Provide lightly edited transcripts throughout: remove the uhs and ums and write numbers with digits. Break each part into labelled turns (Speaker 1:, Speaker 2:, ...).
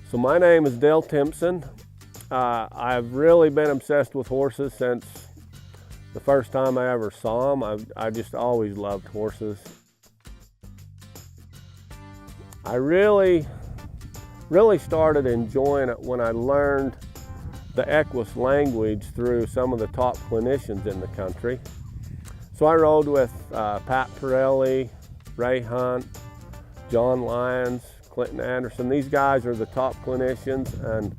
Speaker 1: So my name is Dell Timpson. I've really been obsessed with horses since the first time I ever saw them. I just always loved horses. I really started enjoying it when I learned the equus language through some of the top clinicians in the country. So I rode with Pat Pirelli, Ray Hunt, John Lyons, Clinton Anderson. These guys are the top clinicians, and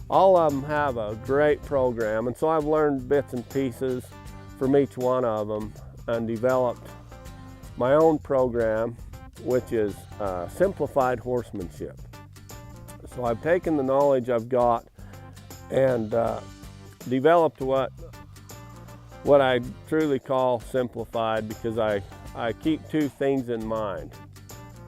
Speaker 1: all of them have a great program. And so I've learned bits and pieces from each one of them and developed my own program, which is Simplified Horsemanship. So I've taken the knowledge I've got and developed what I truly call simplified, because I keep two things in mind.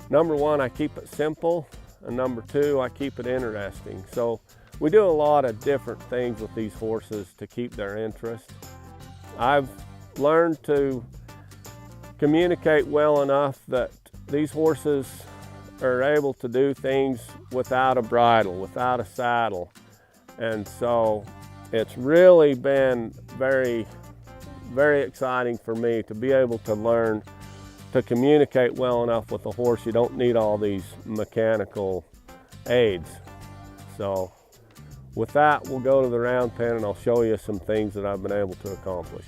Speaker 1: Number one, I keep it simple, and number two, I keep it interesting. So we do a lot of different things with these horses to keep their interest. I've learned to communicate well enough that these horses are able to do things without a bridle, without a saddle. And so it's really been very exciting for me to be able to learn to communicate well enough with a horse. You don't need all these mechanical aids. So with that, we'll go to the round pen and I'll show you some things that I've been able to accomplish.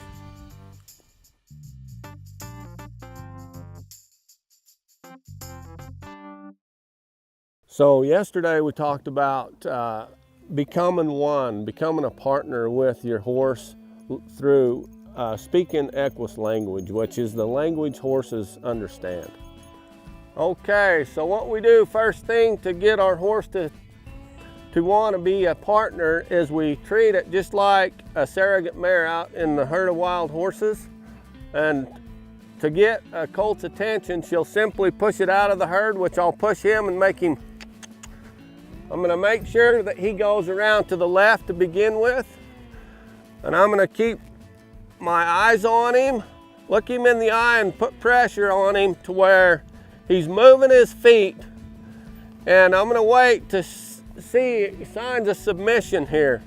Speaker 1: So yesterday we talked about becoming a partner with your horse through speaking equus language, which is the language horses understand. Okay, so what we do first thing to get our horse to want to be a partner is we treat it just like a surrogate mare out in the herd of wild horses. And to get a colt's attention, she'll simply push it out of the herd, which I'll push him and make him. I'm going to make sure that he goes around to the left to begin with, and I'm going to keep my eyes on him, look him in the eye and put pressure on him to where he's moving his feet. And I'm going to wait to see signs of submission here,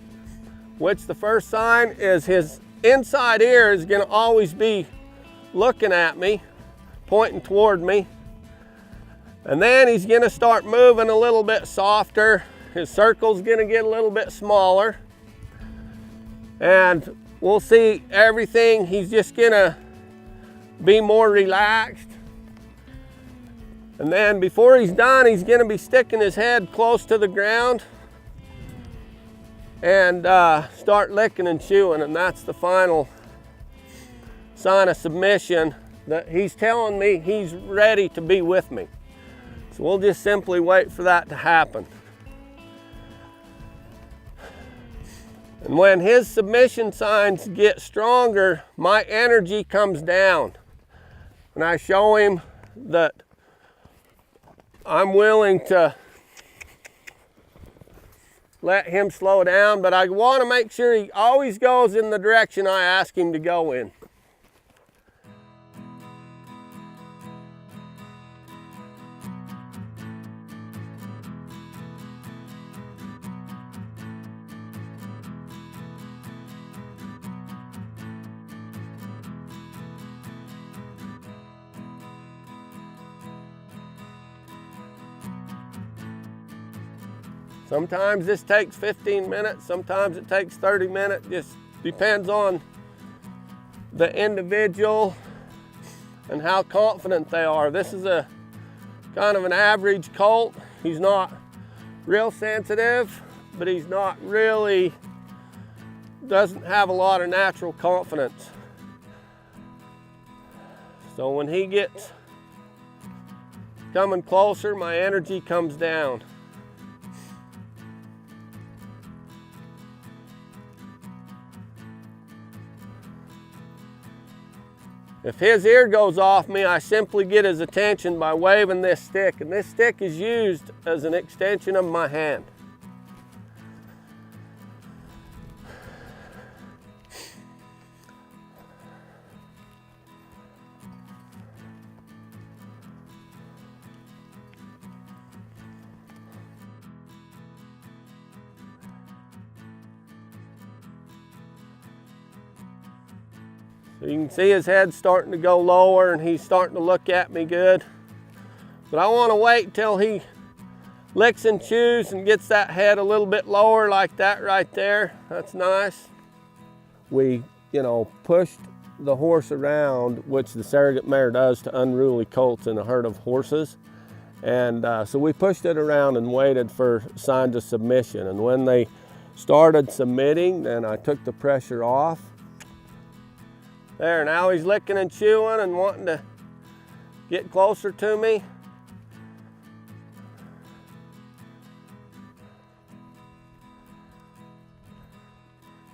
Speaker 1: which the first sign is his inside ear is going to always be looking at me, pointing toward me. And then he's going to start moving a little bit softer. His circle's going to get a little bit smaller. And we'll see everything. He's just going to be more relaxed. And then before he's done, he's going to be sticking his head close to the ground and start licking and chewing. And that's the final sign of submission, that he's telling me he's ready to be with me. So we'll just simply wait for that to happen. And when his submission signs get stronger, my energy comes down. And I show him that I'm willing to let him slow down, but I want to make sure he always goes in the direction I ask him to go in. Sometimes this takes 15 minutes, sometimes it takes 30 minutes, just depends on the individual and how confident they are. This is a kind of an average colt. He's not real sensitive, but he's not really, doesn't have a lot of natural confidence. So when he gets coming closer, my energy comes down. If his ear goes off me, I simply get his attention by waving this stick, and this stick is used as an extension of my hand. So you can see his head starting to go lower and he's starting to look at me good. But I want to wait till he licks and chews and gets that head a little bit lower like that right there. That's nice. We, pushed the horse around, which the surrogate mare does to unruly colts in a herd of horses. And so we pushed it around and waited for signs of submission. And when they started submitting, then I took the pressure off. There, now he's licking and chewing and wanting to get closer to me.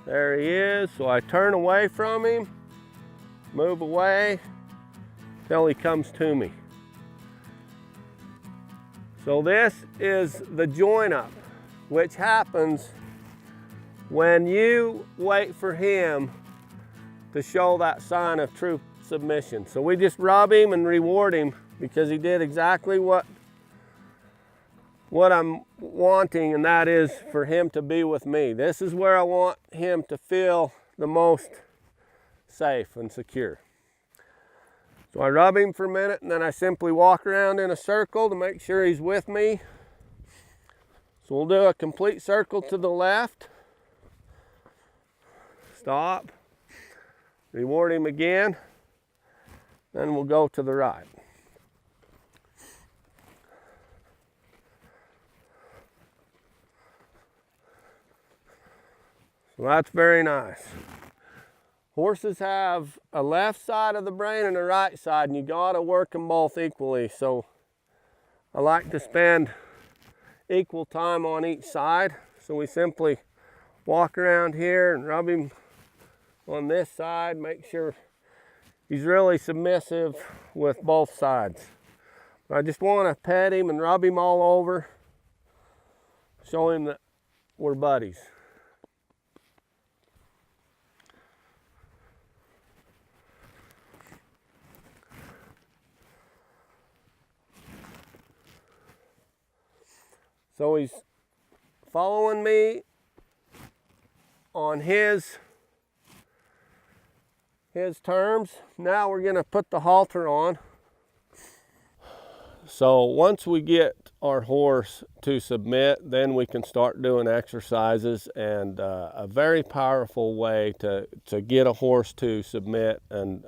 Speaker 1: There he is. So I turn away from him, move away till he comes to me. So this is the join up, which happens when you wait for him to show that sign of true submission. So we just rub him and reward him because he did exactly what I'm wanting, and that is for him to be with me. This is where I want him to feel the most safe and secure. So I rub him for a minute and then I simply walk around in a circle to make sure he's with me. So we'll do a complete circle to the left. Stop. Reward him again. Then we'll go to the right. So that's very nice. Horses have a left side of the brain and a right side, and you gotta work them both equally. So I like to spend equal time on each side. So we simply walk around here and rub him on this side, make sure he's really submissive with both sides. I just want to pet him and rub him all over, show him that we're buddies. So he's following me on his terms. Now we're going to put the halter on. So once we get our horse to submit, then we can start doing exercises, and a very powerful way to get a horse to submit and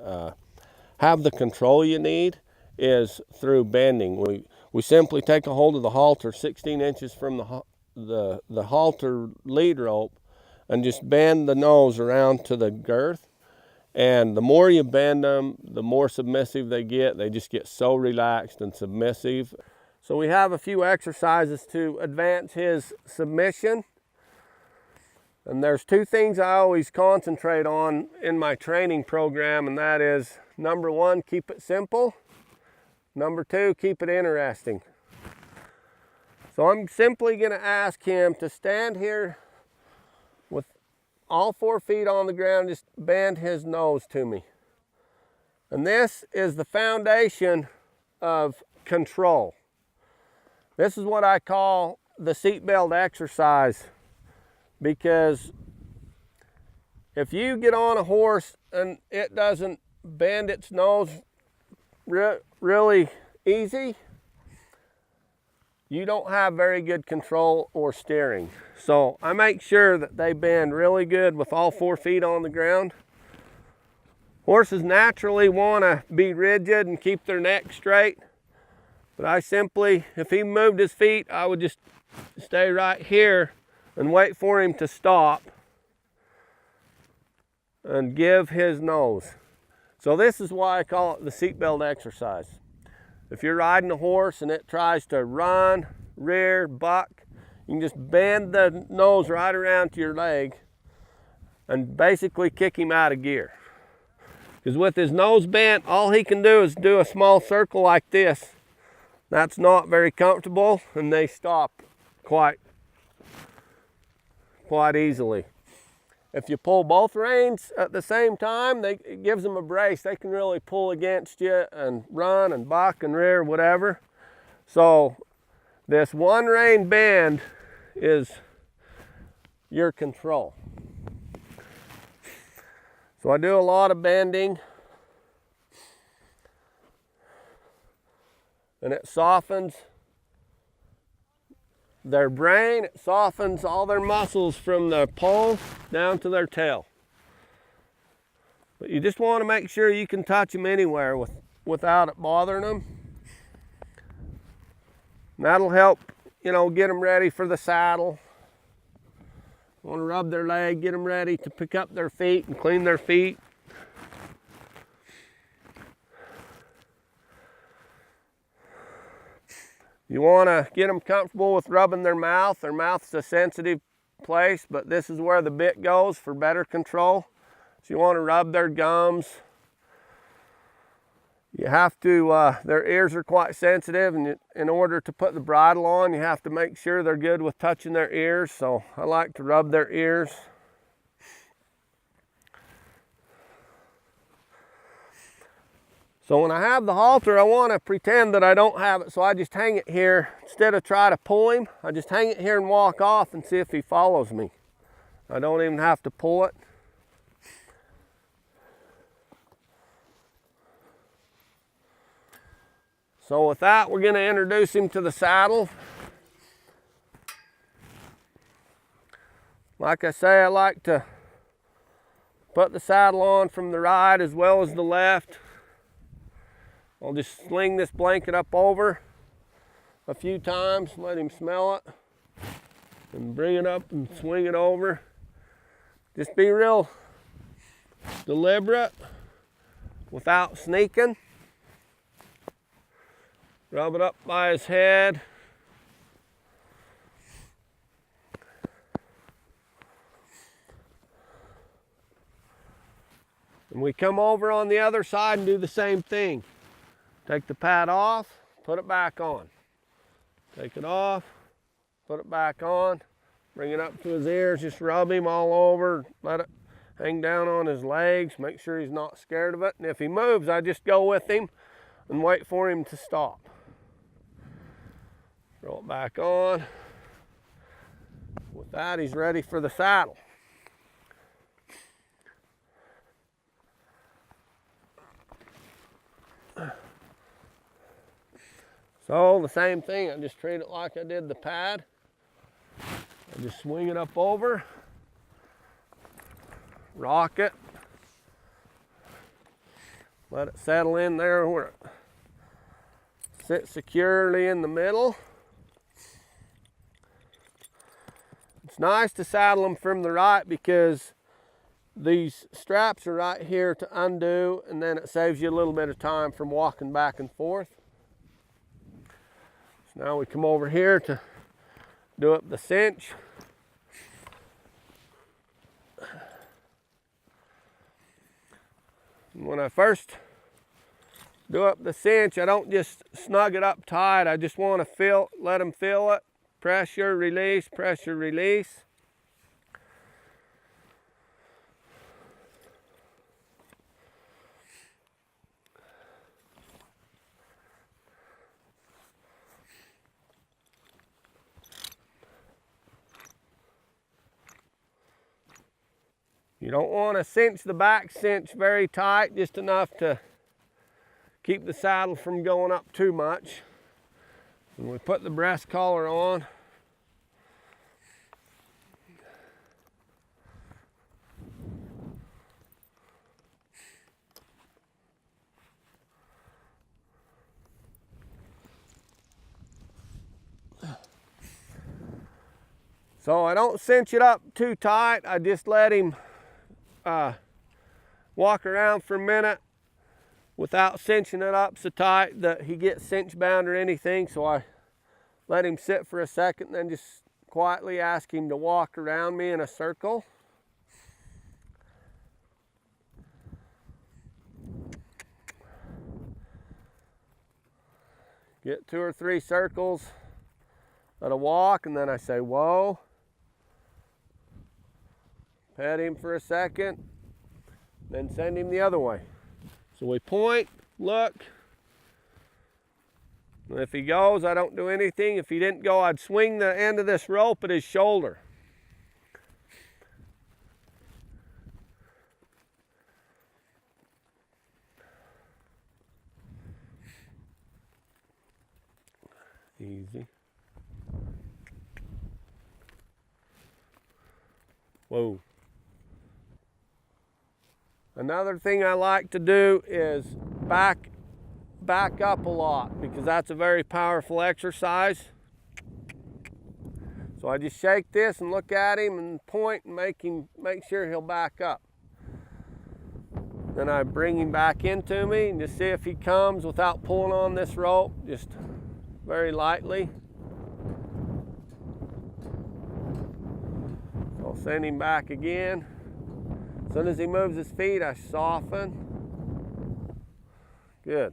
Speaker 1: have the control you need is through bending. We simply take a hold of the halter 16 inches from the halter lead rope and just bend the nose around to the girth. And the more you bend them, the more submissive they get. They just get so relaxed and submissive. So we have a few exercises to advance his submission. And there's two things I always concentrate on in my training program, and that is, number one, keep it simple. Number two, keep it interesting. So I'm simply going to ask him to stand here with all 4 feet on the ground, just bend his nose to me. And this is the foundation of control. This is what I call the seatbelt exercise, because if you get on a horse and it doesn't bend its nose really easy, you don't have very good control or steering. So I make sure that they bend really good with all 4 feet on the ground. Horses naturally want to be rigid and keep their neck straight, but I simply, if he moved his feet, I would just stay right here and wait for him to stop and give his nose. So this is why I call it the seatbelt exercise. If you're riding a horse and it tries to run, rear, buck, you can just bend the nose right around to your leg and basically kick him out of gear. Because with his nose bent, all he can do is do a small circle like this. That's not very comfortable, and they stop quite easily. If you pull both reins at the same time, it gives them a brace. They can really pull against you and run and buck and rear, whatever. So this one rein bend is your control. So I do a lot of bending, and it softens their brain, it softens all their muscles from their poll down to their tail. But you just want to make sure you can touch them anywhere without it bothering them. And that'll help, you know, get them ready for the saddle. Want to rub their leg, get them ready to pick up their feet and clean their feet. You want to get them comfortable with rubbing their mouth. Their mouth's a sensitive place, but this is where the bit goes for better control. So you want to rub their gums. You have to, their ears are quite sensitive, and in order to put the bridle on, you have to make sure they're good with touching their ears. So I like to rub their ears. So when I have the halter, I want to pretend that I don't have it, so I just hang it here. Instead of try to pull him, I just hang it here and walk off and see if he follows me. I don't even have to pull it. So with that, we're going to introduce him to the saddle. Like I say, I like to put the saddle on from the right as well as the left. I'll just sling this blanket up over a few times, let him smell it, and bring it up and swing it over. Just be real deliberate without sneaking. Rub it up by his head. And we come over on the other side and do the same thing. Take the pad off, put it back on. Take it off, put it back on. Bring it up to his ears, just rub him all over. Let it hang down on his legs. Make sure he's not scared of it. And if he moves, I just go with him and wait for him to stop. Throw it back on. With that, he's ready for the saddle. So the same thing, I just treat it like I did the pad. I just swing it up over, rock it, let it settle in there where it sits securely in the middle. It's nice to saddle them from the right because these straps are right here to undo, and then it saves you a little bit of time from walking back and forth. So now we come over here to do up the cinch. And when I first do up the cinch, I don't just snug it up tight. I just want to let them feel it. Pressure, release, pressure, release. You don't want to cinch the back cinch very tight, just enough to keep the saddle from going up too much. When we put the breast collar on, so I don't cinch it up too tight. I just let him walk around for a minute without cinching it up so tight that he gets cinch bound or anything. So I let him sit for a second and then just quietly ask him to walk around me in a circle. Get 2 or 3 circles at a walk, and then I say, whoa. Pet him for a second, then send him the other way. So we point, look, and if he goes, I don't do anything. If he didn't go, I'd swing the end of this rope at his shoulder. Whoa. Another thing I like to do is back up a lot, because that's a very powerful exercise. So I just shake this and look at him and point and make sure he'll back up. Then I bring him back into me and just see if he comes without pulling on this rope, just very lightly. So I'll send him back again. As soon as he moves his feet, I soften. Good.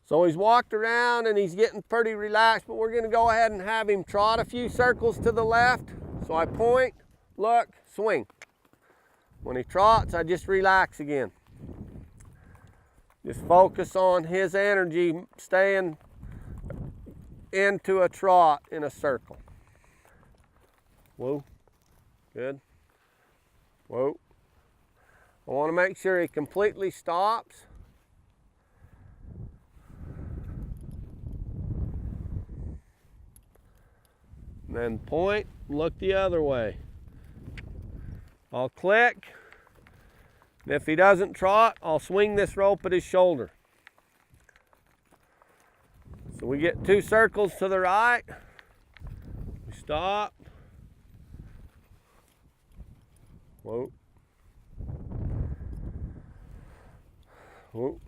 Speaker 1: So he's walked around and he's getting pretty relaxed, but we're going to go ahead and have him trot a few circles to the left. So I point, look, swing. When he trots, I just relax again. Just focus on his energy staying into a trot in a circle. Whoa, good. Whoa. I want to make sure he completely stops. And then point, look the other way. I'll click. And if he doesn't trot, I'll swing this rope at his shoulder. So we get 2 circles to the right. We stop. Whoa. Whoa.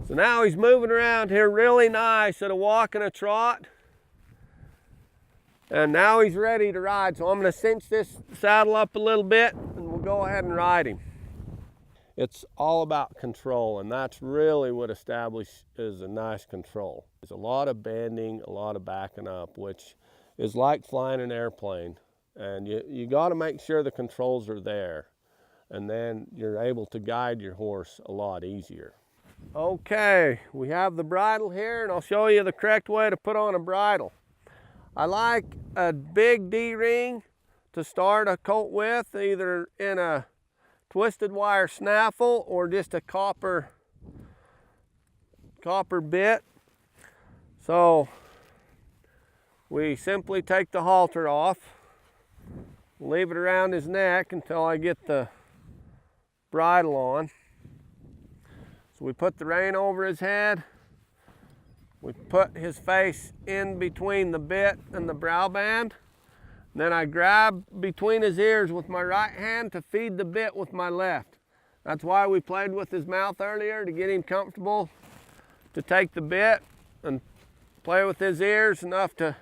Speaker 1: So now he's moving around here really nice at a walk and a trot. And now he's ready to ride. So I'm going to cinch this saddle up a little bit and we'll go ahead and ride him. It's all about control, and that's really what establishes a nice control. There's a lot of bending, a lot of backing up, which is like flying an airplane. And you got to make sure the controls are there, and then you're able to guide your horse a lot easier. Okay, we have the bridle here, and I'll show you the correct way to put on a bridle. I like a big D-ring to start a colt with, either in a twisted wire snaffle or just a copper bit. So we simply take the halter off, leave it around his neck until I get the bridle on. So we put the rein over his head. We put his face in between the bit and the brow band. Then I grab between his ears with my right hand to feed the bit with my left. That's why we played with his mouth earlier, to get him comfortable to take the bit and play with his ears enough to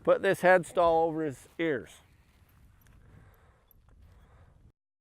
Speaker 1: put this headstall over his ears.